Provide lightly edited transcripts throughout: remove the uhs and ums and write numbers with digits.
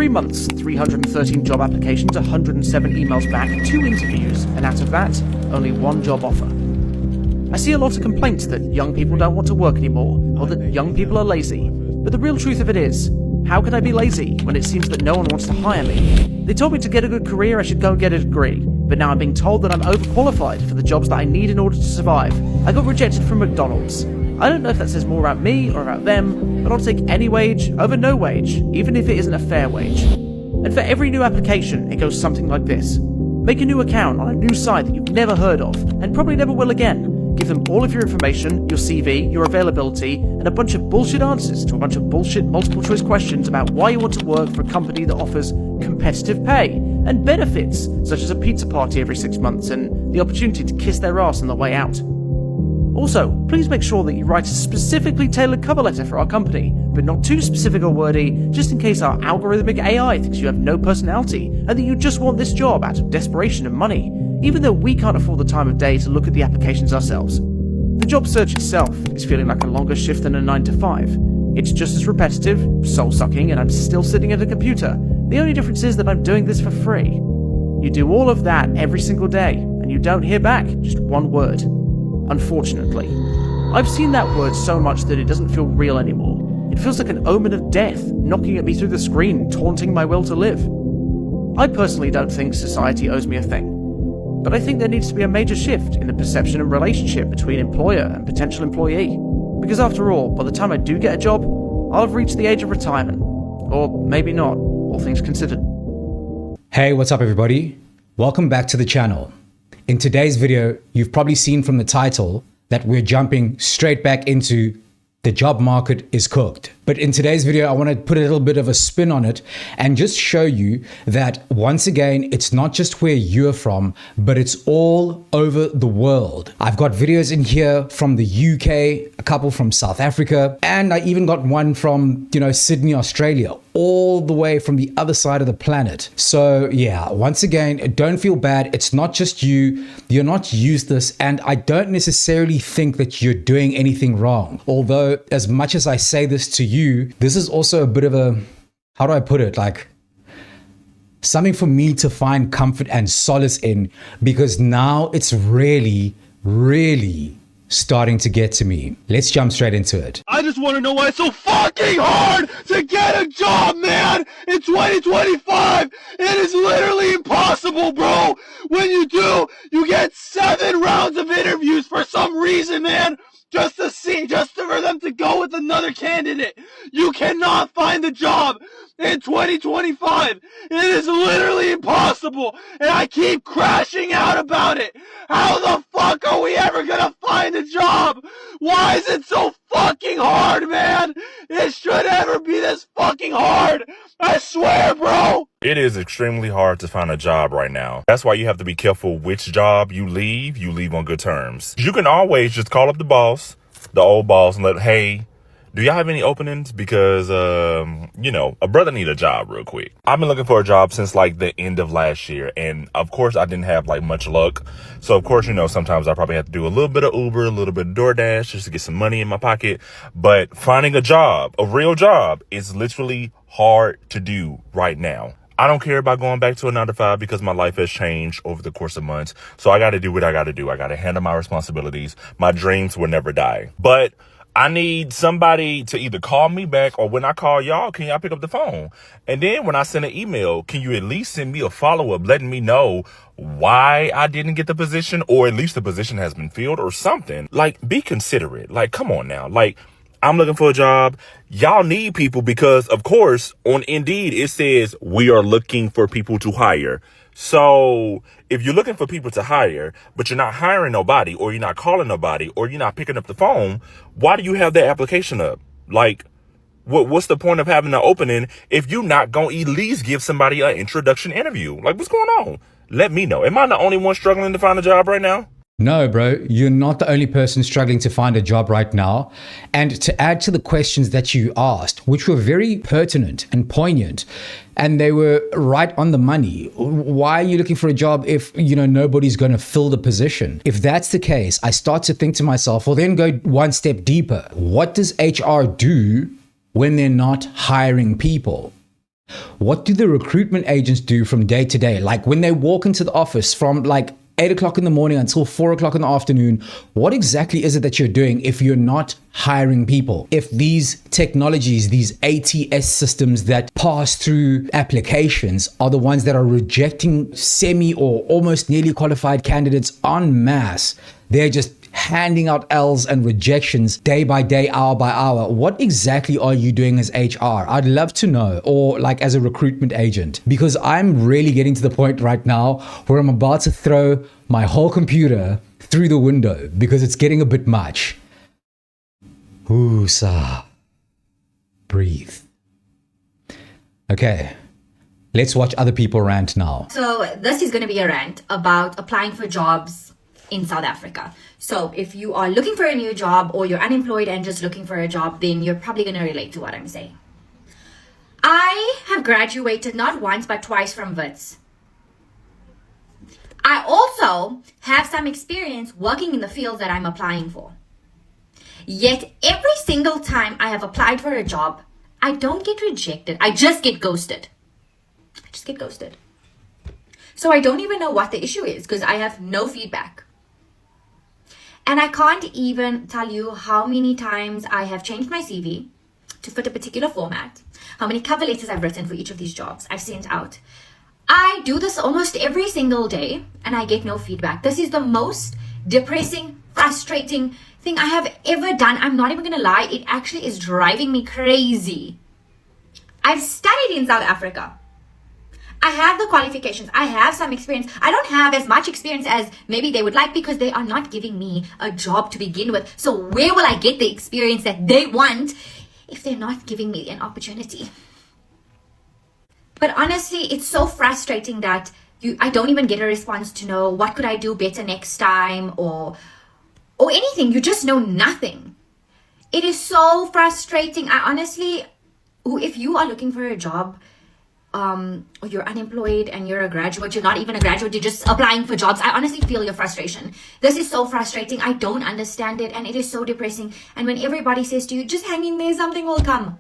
3 months, 313 job applications, 107 emails back, 2 interviews, and out of that, only 1 job offer. I see a lot of complaints that young people don't want to work anymore, or that young people are lazy. But the real truth of it is, how can I be lazy when it seems that no one wants to hire me? They told me to get a good career, I should go and get a degree. But now I'm being told that I'm overqualified for the jobs that I need in order to survive. I got rejected from McDonald's. I don't know if that says more about me or about them, but I'll take any wage over no wage, even if it isn't a fair wage. And for every new application, it goes something like this. Make a new account on a new site that you've never heard of, and probably never will again. Give them all of your information, your CV, your availability, and a bunch of bullshit answers to a bunch of bullshit multiple choice questions about why you want to work for a company that offers competitive pay and benefits, such as a pizza party every 6 months and the opportunity to kiss their ass on the way out. Also, please make sure that you write a specifically tailored cover letter for our company, but not too specific or wordy, just in case our algorithmic AI thinks you have no personality and that you just want this job out of desperation and money, even though we can't afford the time of day to look at the applications ourselves. The job search itself is feeling like a longer shift than a 9 to 5. It's just as repetitive, soul-sucking, and I'm still sitting at a computer. The only difference is that I'm doing this for free. You do all of that every single day, and you don't hear back just one word. Unfortunately. I've seen that word so much that it doesn't feel real anymore. It feels like an omen of death, knocking at me through the screen, taunting my will to live. I personally don't think society owes me a thing. But I think there needs to be a major shift in the perception and relationship between employer and potential employee. Because after all, by the time I do get a job, I'll have reached the age of retirement. Or maybe not, all things considered. Hey, what's up everybody? Welcome back to the channel. In today's video, you've probably seen from the title that we're jumping straight back into the job market is cooked. But in today's video, I want to put a little bit of a spin on it and just show you that once again, it's not just where you're from, but it's all over the world. I've got videos in here from the UK, a couple from South Africa, and I even got one from, Sydney, Australia, all the way from the other side of the planet. So yeah, once again, don't feel bad. It's not just you. You're not useless. And I don't necessarily think that you're doing anything wrong. Although as much as I say this to you, this is also a bit of a, how do I put it? Like something for me to find comfort and solace in, because now it's really starting to get to me. Let's jump straight into it. I just want to know why it's so fucking hard to get a job, man! In 2025! It is literally impossible, bro! When you do, you get 7 rounds of interviews for some reason, man! Just for them to go with another candidate. You cannot find the job in 2025. It is literally impossible, and I keep crashing out about it. How the fuck are we ever gonna find a job? Why is it so fucking hard, man? It should never be this fucking hard. I swear, bro. It is extremely hard to find a job right now. That's why you have to be careful which job you leave on good terms. You can always just call up the boss, the old boss, and hey, do y'all have any openings? Because, a brother need a job real quick. I've been looking for a job since like the end of last year. And of course I didn't have like much luck. So of course, sometimes I probably have to do a little bit of Uber, a little bit of DoorDash just to get some money in my pocket. But finding a job, a real job, is literally hard to do right now. I don't care about going back to a 9 to 5 because my life has changed over the course of months. So I got to do what I got to do. I got to handle my responsibilities. My dreams will never die. But I need somebody to either call me back, or when I call y'all, can y'all pick up the phone? And then when I send an email, can you at least send me a follow-up letting me know why I didn't get the position, or at least the position has been filled or something? Like, be considerate. Like, come on now. Like, I'm looking for a job. Y'all need people because, of course, on Indeed, it says we are looking for people to hire. So if you're looking for people to hire, but you're not hiring nobody, or you're not calling nobody, or you're not picking up the phone, why do you have that application up? Like, what's the point of having an opening if you're not going to at least give somebody an introduction interview? Like, what's going on? Let me know. Am I the only one struggling to find a job right now? No, bro, you're not the only person struggling to find a job right now. And to add to the questions that you asked, which were very pertinent and poignant, and they were right on the money. Why are you looking for a job if, nobody's going to fill the position? If that's the case, I start to think to myself, well, then go one step deeper. What does HR do when they're not hiring people? What do the recruitment agents do from day to day? Like when they walk into the office from like 8 o'clock in the morning until 4 o'clock in the afternoon, what exactly is it that you're doing if you're not hiring people? If these technologies, these ATS systems that pass through applications are the ones that are rejecting semi or almost nearly qualified candidates en masse, they're just handing out L's and rejections day by day, hour by hour. What exactly are you doing as HR? I'd love to know, or like as a recruitment agent, because I'm really getting to the point right now where I'm about to throw my whole computer through the window because it's getting a bit much. Ooh, sir. Breathe. Okay, let's watch other people rant now. So this is going to be a rant about applying for jobs in South Africa. So if you are looking for a new job or you're unemployed and just looking for a job, then you're probably going to relate to what I'm saying. I have graduated not once but twice from Wits. I also have some experience working in the field that I'm applying for. Yet every single time I have applied for a job, I don't get rejected. I just get ghosted. So I don't even know what the issue is because I have no feedback. And I can't even tell you how many times I have changed my CV to fit a particular format, how many cover letters I've written for each of these jobs I've sent out. I do this almost every single day and I get no feedback. This is the most depressing, frustrating thing I have ever done. I'm not even going to lie. It actually is driving me crazy. I've studied in South Africa. I have the qualifications. I have some experience. I don't have as much experience as maybe they would like because they are not giving me a job to begin with. So where will I get the experience that they want if they're not giving me an opportunity? But honestly, it's so frustrating that I don't even get a response to know what could I do better next time or anything. You just know nothing. It is so frustrating. I honestly, if you are looking for a job, or you're unemployed and you're a graduate, you're not even a graduate, you're just applying for jobs, I honestly feel your frustration. This is so frustrating. I don't understand it and it is so depressing. And when everybody says to you, just hang in there, something will come.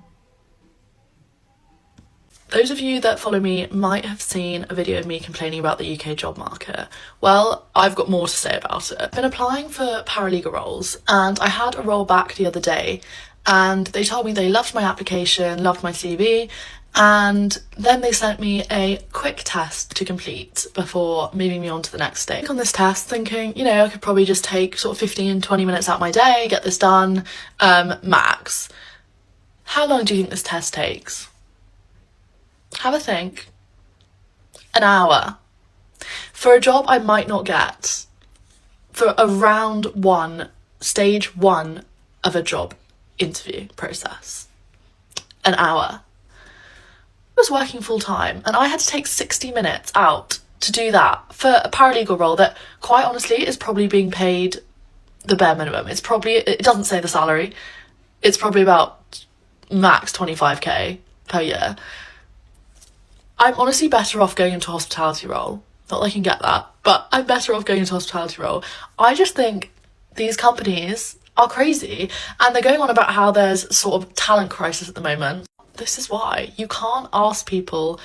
Those of you that follow me might have seen a video of me complaining about the UK job market. Well, I've got more to say about it. I've been applying for paralegal roles and I had a role back the other day and they told me they loved my application, loved my CV, and then they sent me a quick test to complete before moving me on to the next stage. On this test thinking, you know, I could probably just take sort of 15, 20 minutes out of my day, get this done, max. How long do you think this test takes? Have a think. An hour. For a job I might not get. For a round one, stage one of a job interview process. An hour. I was working full time and I had to take 60 minutes out to do that for a paralegal role that quite honestly is probably being paid the bare minimum. It doesn't say the salary. It's probably about max 25k per year. I'm honestly better off going into a hospitality role. Not that I can get that, but I'm better off going into a hospitality role. I just think these companies are crazy and they're going on about how there's sort of talent crisis at the moment. This is why. You can't ask people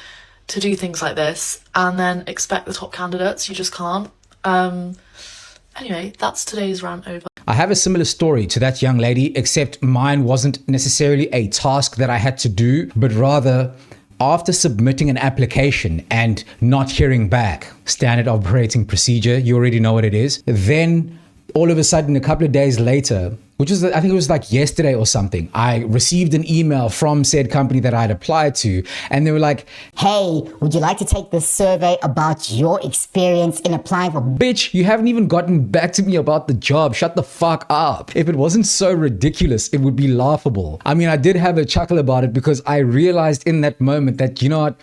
to do things like this and then expect the top candidates. You just can't. Anyway, that's today's rant over. I have a similar story to that young lady, except mine wasn't necessarily a task that I had to do, but rather after submitting an application and not hearing back, standard operating procedure, you already know what it is. Then all of a sudden, a couple of days later, which was, I think it was like yesterday or something, I received an email from said company that I'd applied to, and they were like, "Hey, would you like to take this survey about your experience in applying for..." "Bitch, you haven't even gotten back to me about the job. Shut the fuck up." If it wasn't so ridiculous, it would be laughable. I mean, I did have a chuckle about it because I realized in that moment that, you know what?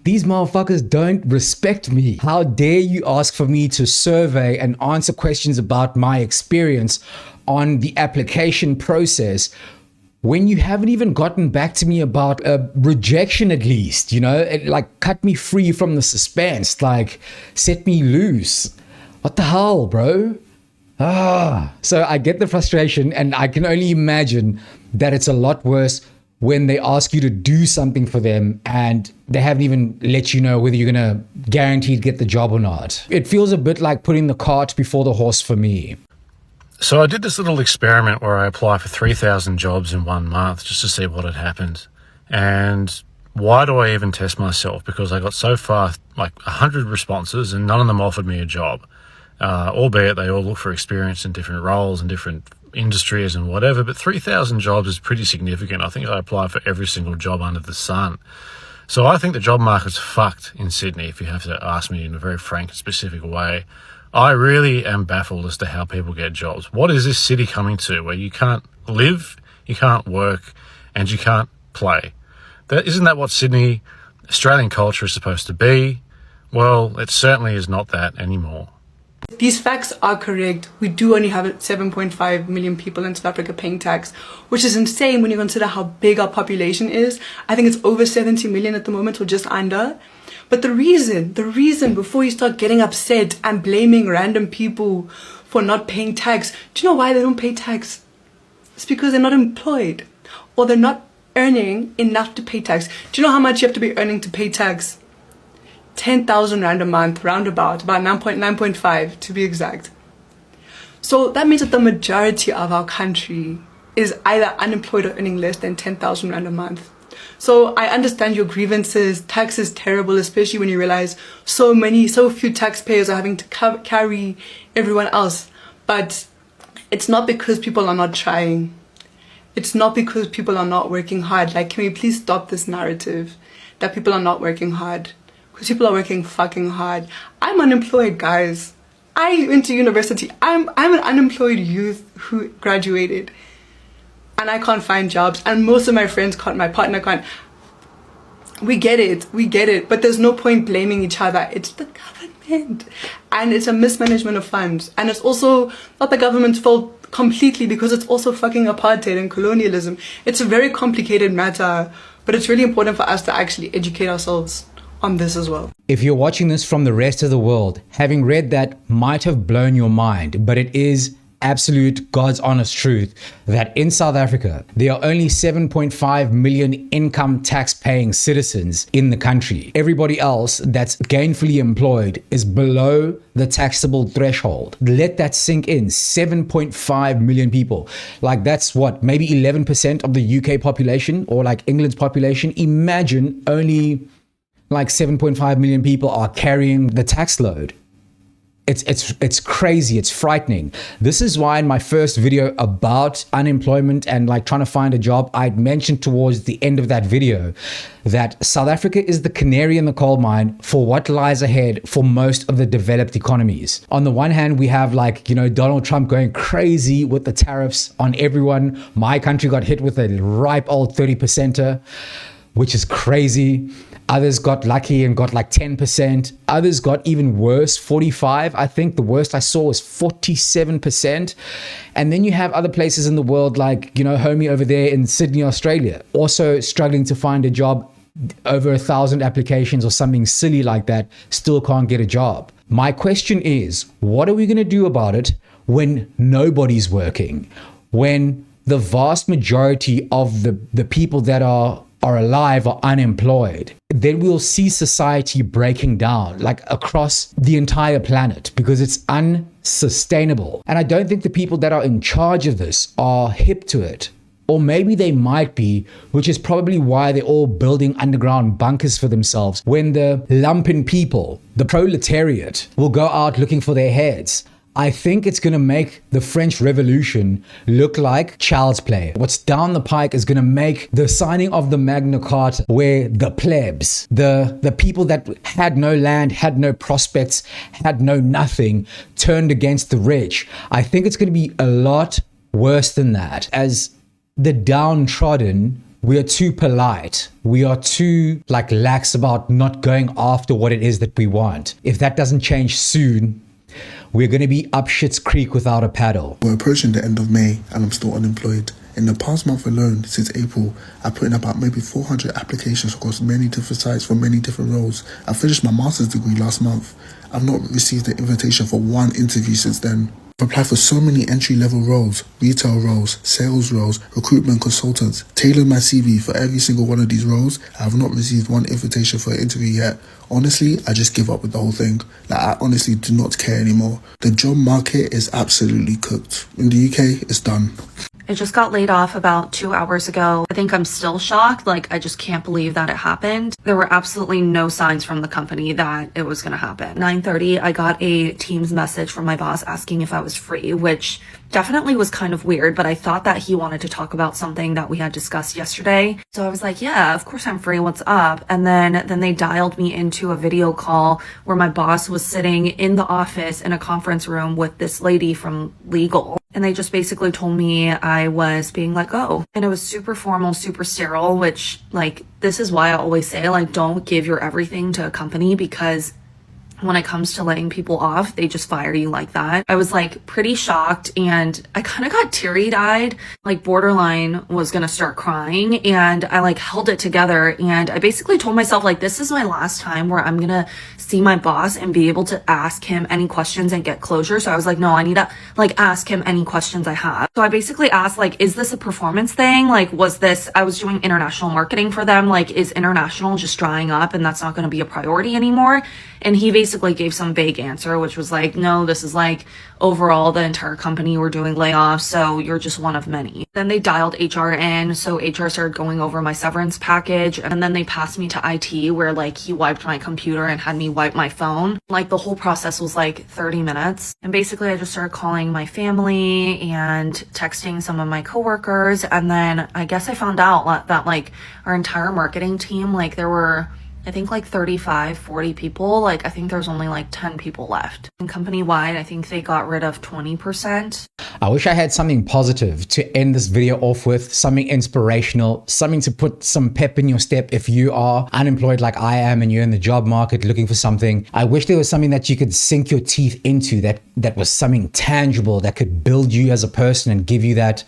These motherfuckers don't respect me. How dare you ask for me to survey and answer questions about my experience on the application process when you haven't even gotten back to me about a rejection at least, you know? It, like, cut me free from the suspense, like, set me loose. What the hell, bro? So I get the frustration, and I can only imagine that it's a lot worse when they ask you to do something for them and they haven't even let you know whether you're going to guaranteed get the job or not. It feels a bit like putting the cart before the horse for me. So I did this little experiment where I applied for 3,000 jobs in 1 month just to see what had happened. And why do I even test myself? Because I got so far like 100 responses and none of them offered me a job. Albeit they all look for experience in different roles and different industries and whatever, but 3,000 jobs is pretty significant. I think I applied for every single job under the sun. So I think the job market's fucked in Sydney, if you have to ask me in a very frank and specific way. I really am baffled as to how people get jobs. What is this city coming to where you can't live, you can't work, and you can't play? Isn't that what Sydney, Australian culture is supposed to be? Well, it certainly is not that anymore. These facts are correct. We do only have 7.5 million people in South Africa paying tax, which is insane when you consider how big our population is. I think it's over 70 million at the moment, or just under. But the reason, before you start getting upset and blaming random people for not paying tax, do you know why they don't pay tax? It's because they're not employed, or they're not earning enough to pay tax. Do you know how much you have to be earning to pay tax? 10,000 rand a month, roundabout, about 9.5 to be exact. So that means that the majority of our country is either unemployed or earning less than 10,000 rand a month. So I understand your grievances. Tax is terrible, especially when you realize so few taxpayers are having to carry everyone else. But it's not because people are not trying. It's not because people are not working hard. Like, can we please stop this narrative that people are not working hard? Because people are working fucking hard. I'm unemployed, guys. I went to university. I'm an unemployed youth who graduated. And I can't find jobs. And most of my friends can't, my partner can't. We get it. But there's no point blaming each other. It's the government. And it's a mismanagement of funds. And it's also not the government's fault completely, because it's also fucking apartheid and colonialism. It's a very complicated matter. But it's really important for us to actually educate ourselves on this as well. If you're watching this from the rest of the world, having read that might have blown your mind, but it is absolute God's honest truth that in South Africa, there are only 7.5 million income tax paying citizens in the country. Everybody else that's gainfully employed is below the taxable threshold. Let that sink in. 7.5 million people. Like, that's what, maybe 11% of the UK population, or like England's population. Imagine only like 7.5 million people are carrying the tax load. It's crazy. It's frightening. This is why in my first video about unemployment and like trying to find a job, I'd mentioned towards the end of that video that South Africa is the canary in the coal mine for what lies ahead for most of the developed economies. On the one hand, we have like, you know, Donald Trump going crazy with the tariffs on everyone. My country got hit with a ripe old 30%er, which is crazy. Others got lucky and got like 10%. Others got even worse, 45. I think the worst I saw was 47%. And then you have other places in the world like, you know, homie over there in Sydney, Australia, also struggling to find a job, over 1,000 applications or something silly like that, still can't get a job. My question is, what are we going to do about it when nobody's working? When the vast majority of the people that are alive or unemployed? Then we'll see society breaking down like across the entire planet, because it's unsustainable. And I don't think the people that are in charge of this are hip to it. Or maybe they might be, which is probably why they're all building underground bunkers for themselves, when the lumpen people, the proletariat, will go out looking for their heads. I think it's going to make the French Revolution look like child's play. What's down the pike is going to make the signing of the Magna Carta, where the plebs, the people that had no land, had no prospects, had no nothing, turned against the rich. I think it's going to be a lot worse than that. As the downtrodden, we are too polite. We are too like lax about not going after what it is that we want. If that doesn't change soon, we're going to be up shit's creek without a paddle. We're approaching the end of May and I'm still unemployed. In the past month alone, since April, I put in about maybe 400 applications across many different sites for many different roles. I finished my master's degree last month. I've not received an invitation for one interview since then. I've applied for so many entry-level roles, retail roles, sales roles, recruitment consultants, tailored my CV for every single one of these roles. I have not received one invitation for an interview yet. Honestly, I just give up with the whole thing. Like, I honestly do not care anymore. The job market is absolutely cooked. In the UK, it's done. I just got laid off about 2 hours ago. I think I'm still shocked. Like, I just can't believe that it happened. There were absolutely no signs from the company that it was going to happen. 9:30, I got a Teams message from my boss asking if I was free, which definitely was kind of weird, but I thought that he wanted to talk about something that we had discussed yesterday. So I was like, yeah, of course I'm free. What's up? And then they dialed me into a video call where my boss was sitting in the office in a conference room with this lady from legal. And they just basically told me I was being let go. And it was super formal, super sterile, which, like, this is why I always say, like, don't give your everything to a company, because when it comes to letting people off, they just fire you like that. I was like pretty shocked, and I kind of got teary-eyed, like borderline was gonna start crying, and I like held it together, and I basically told myself, like, this is my last time where I'm gonna see my boss and be able to ask him any questions and get closure. So I was like, no, I need to like ask him any questions I have. So I basically asked, like, is this a performance thing? Like, I was doing international marketing for them. Like, is international just drying up and that's not going to be a priority anymore? And he basically gave some vague answer, which was like, no, this is like overall the entire company, we're doing layoffs, so you're just one of many. Then they dialed HR in, so HR started going over my severance package, and then they passed me to IT, where like he wiped my computer and had me wipe my phone. Like, the whole process was like 30 minutes. And basically I just started calling my family and texting some of my coworkers, and then I guess I found out that like our entire marketing team, like there were, I think, like 35, 40 people. Like, I think there's only like 10 people left. And company-wide, I think they got rid of 20%. I wish I had something positive to end this video off with, something inspirational, something to put some pep in your step if you are unemployed like I am and you're in the job market looking for something. I wish there was something that you could sink your teeth into, that was something tangible that could build you as a person and give you that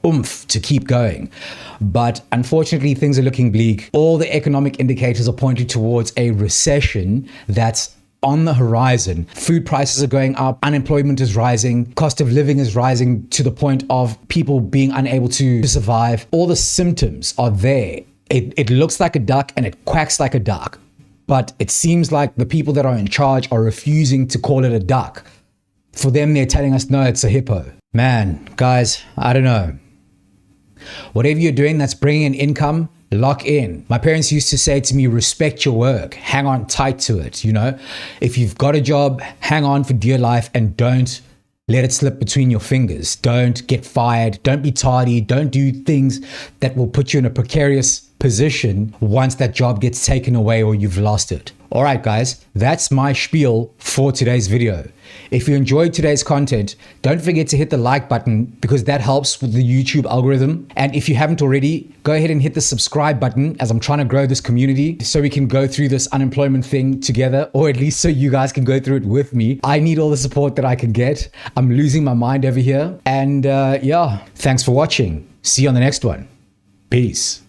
oomph to keep going. But unfortunately, things are looking bleak. All the economic indicators are pointing towards a recession that's on the horizon. Food prices are going up, unemployment is rising, cost of living is rising to the point of people being unable to survive. All the symptoms are there. It looks like a duck and it quacks like a duck. But it seems like the people that are in charge are refusing to call it a duck. For them, they're telling us, no, it's a hippo. Man, guys, I don't know. Whatever you're doing that's bringing in income, lock in. My parents used to say to me, respect your work, hang on tight to it. You know, if you've got a job, hang on for dear life and don't let it slip between your fingers. Don't get fired. Don't be tardy. Don't do things that will put you in a precarious position once that job gets taken away or you've lost it. All right, guys, that's my spiel for today's video. If you enjoyed today's content, don't forget to hit the like button because that helps with the YouTube algorithm. And if you haven't already, go ahead and hit the subscribe button, as I'm trying to grow this community so we can go through this unemployment thing together, or at least so you guys can go through it with me. I need all the support that I can get. I'm losing my mind over here. And yeah, thanks for watching. See you on the next one. Peace.